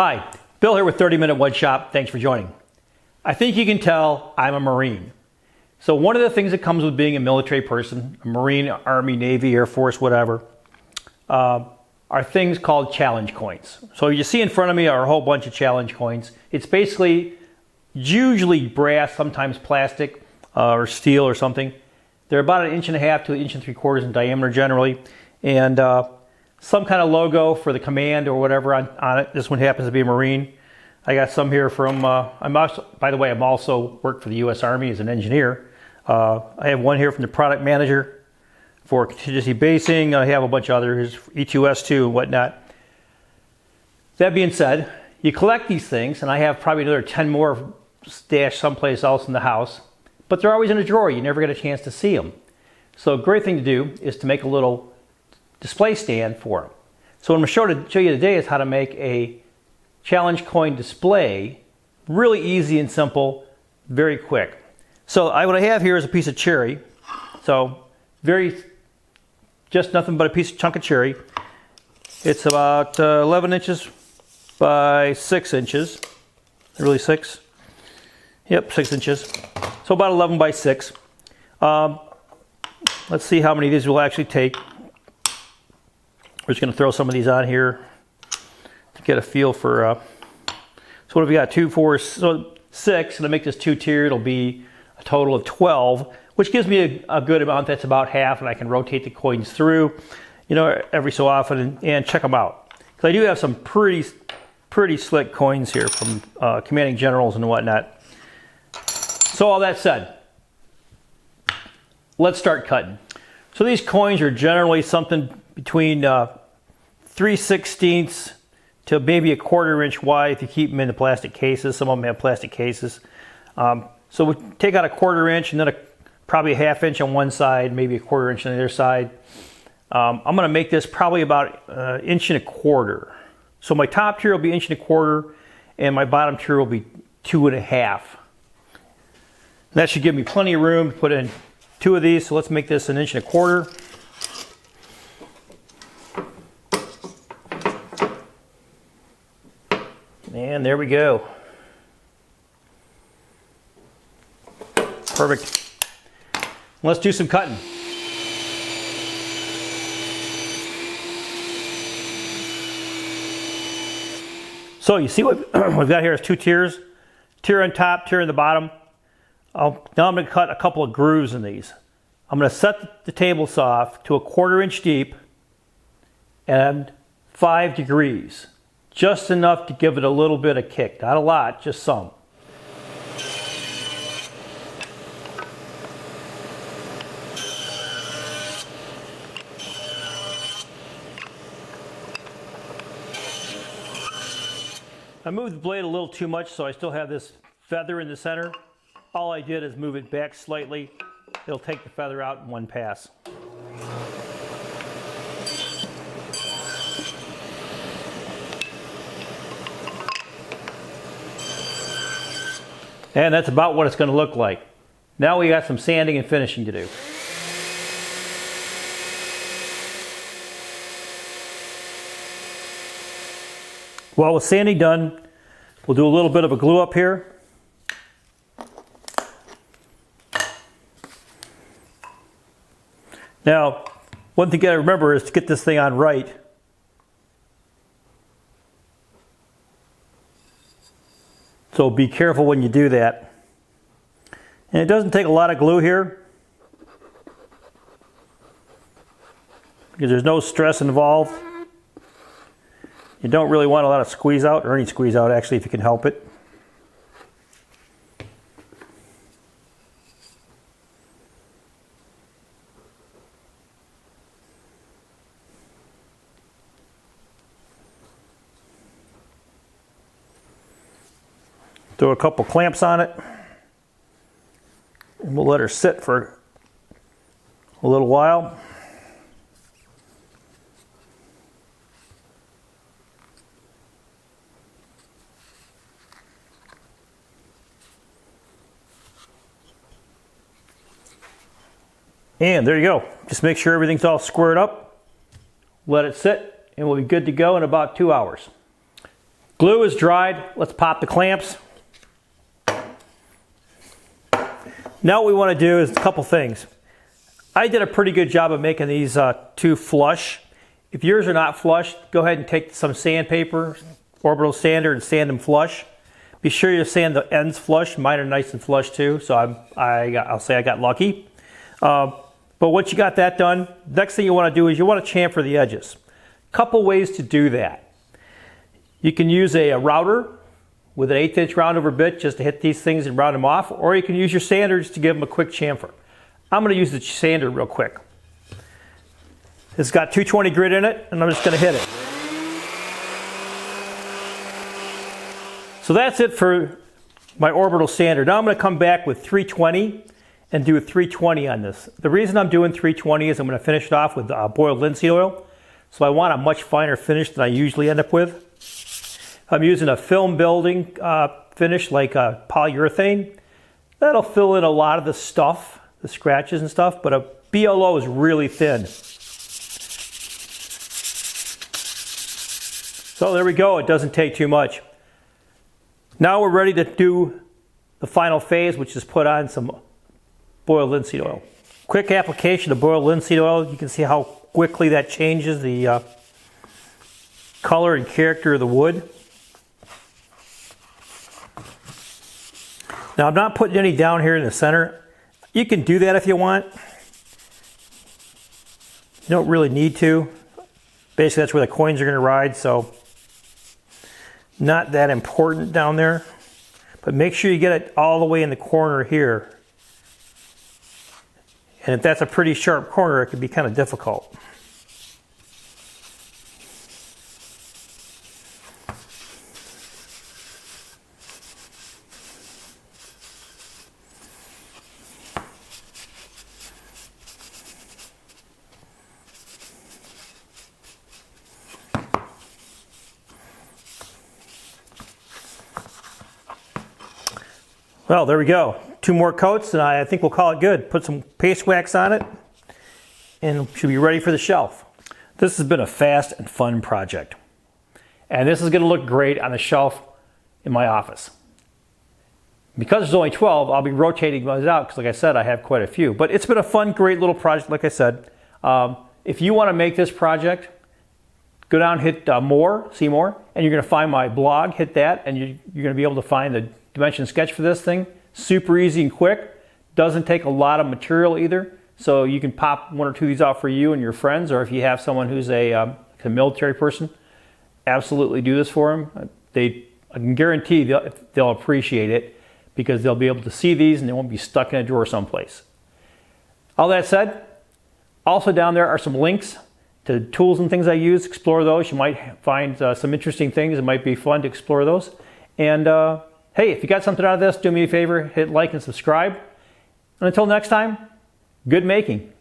Hi, Bill here with 30-Minute One Shop. Thanks for joining. I think you can tell I'm a Marine. So one of the things that comes with being a military person, a Marine, Army, Navy, Air Force, whatever, are things called challenge coins. So you see in front of me are a whole bunch of challenge coins. It's basically usually brass, sometimes plastic or steel or something. They're about 1.5 inches to 1 3/4 inches in diameter generally, and some kind of logo for the command or whatever on it. This one happens to be a Marine. I got some here from, by the way, I'm also work for the U.S. Army as an engineer. I have one here from the product manager for contingency basing. I have a bunch of others, E2S2 and whatnot. That being said, you collect these things, and I have probably another 10 more stashed someplace else in the house, but they're always in a drawer. You never get a chance to see them. So a great thing to do is to make a little display stand for them. So what I'm going to show you today is how to make a challenge coin display. Really easy and simple, very quick. So what I have here is a piece of cherry. So just nothing but a chunk of cherry. It's about 11 inches by 6 inches. Really 6? Yep, 6 inches. So about 11 by 6. Let's see how many of these we'll actually take. We're just going to throw some of these on here to get a feel for. So what have we got? 2, 4, so 6. And to make this 2-tier, it'll be a total of 12, which gives me a good amount. That's about half, and I can rotate the coins through, every so often and check them out. Because I do have some pretty slick coins here from commanding generals and whatnot. So all that said, let's start cutting. So these coins are generally something between 3/16 to maybe 1/4 inch wide if you keep them in the plastic cases. Some of them have plastic cases. So we take out 1/4 inch and then probably 1/2 inch on one side, maybe 1/4 inch on the other side. I'm going to make this probably about 1 1/4 inch. So my top tier will be 1 1/4 inch and my bottom tier will be 2.5 inches. That should give me plenty of room to put in 2 of these. So let's make this 1 1/4 inch. And there we go. Perfect. Let's do some cutting. So you see what we've got here is 2 tiers. Tier on top, tier on the bottom. Now I'm going to cut a couple of grooves in these. I'm going to set the table saw to 1/4 inch deep and 5 degrees. Just enough to give it a little bit of kick. Not a lot, just some. I moved the blade a little too much, so I still have this feather in the center. All I did is move it back slightly. It'll take the feather out in one pass. And that's about what it's going to look like. Now we got some sanding and finishing to do. Well, with sanding done, we'll do a little bit of a glue up here. Now, one thing you got to remember is to get this thing on right. So be careful when you do that. And it doesn't take a lot of glue here, because there's no stress involved. You don't really want a lot of squeeze out, or any squeeze out actually, if you can help it. Throw a couple clamps on it, and we'll let her sit for a little while. And there you go. Just make sure everything's all squared up. Let it sit, and we'll be good to go in about 2 hours. Glue is dried. Let's pop the clamps. Now what we want to do is a couple things. I did a pretty good job of making these two flush. If yours are not flush, go ahead and take some sandpaper, orbital sander, and sand them flush. Be sure you sand the ends flush. Mine are nice and flush too, so I'll say I got lucky. But once you got that done, next thing you want to do is you want to chamfer the edges. Couple ways to do that. You can use a router with an 1/8 inch round over bit just to hit these things and round them off, or you can use your sanders to give them a quick chamfer. I'm going to use the sander real quick. It's got 220 grit in it, and I'm just going to hit it. So that's it for my orbital sander. Now I'm going to come back with 320 and do a 320 on this. The reason I'm doing 320 is I'm going to finish it off with boiled linseed oil. So I want a much finer finish than I usually end up with. I'm using a film building finish like polyurethane. That'll fill in a lot of the stuff, the scratches and stuff, but a BLO is really thin. So there we go, it doesn't take too much. Now we're ready to do the final phase, which is put on some boiled linseed oil. Quick application of boiled linseed oil. You can see how quickly that changes the color and character of the wood. Now I'm not putting any down here in the center. You can do that if you want. You don't really need to. Basically that's where the coins are going to ride, so not that important down there. But make sure you get it all the way in the corner here. And if that's a pretty sharp corner, it could be kind of difficult. Well, there we go. 2 more coats and I think we'll call it good. Put some paste wax on it and should be ready for the shelf. This has been a fast and fun project. And this is going to look great on the shelf in my office. Because there's only 12, I'll be rotating those out because like I said, I have quite a few. But it's been a fun, great little project, like I said. If you want to make this project, go down, hit more, see more, and you're going to find my blog, hit that, and you're going to be able to find the dimension sketch for this thing. Super easy and quick. Doesn't take a lot of material either. So you can pop 1 or 2 of these out for you and your friends, or if you have someone who's a military person, absolutely do this for them. I can guarantee they'll appreciate it because they'll be able to see these and they won't be stuck in a drawer someplace. All that said, also down there are some links to tools and things I use. Explore those. You might find some interesting things. It might be fun to explore those. And hey, if you got something out of this, do me a favor, hit like and subscribe. And until next time, good making.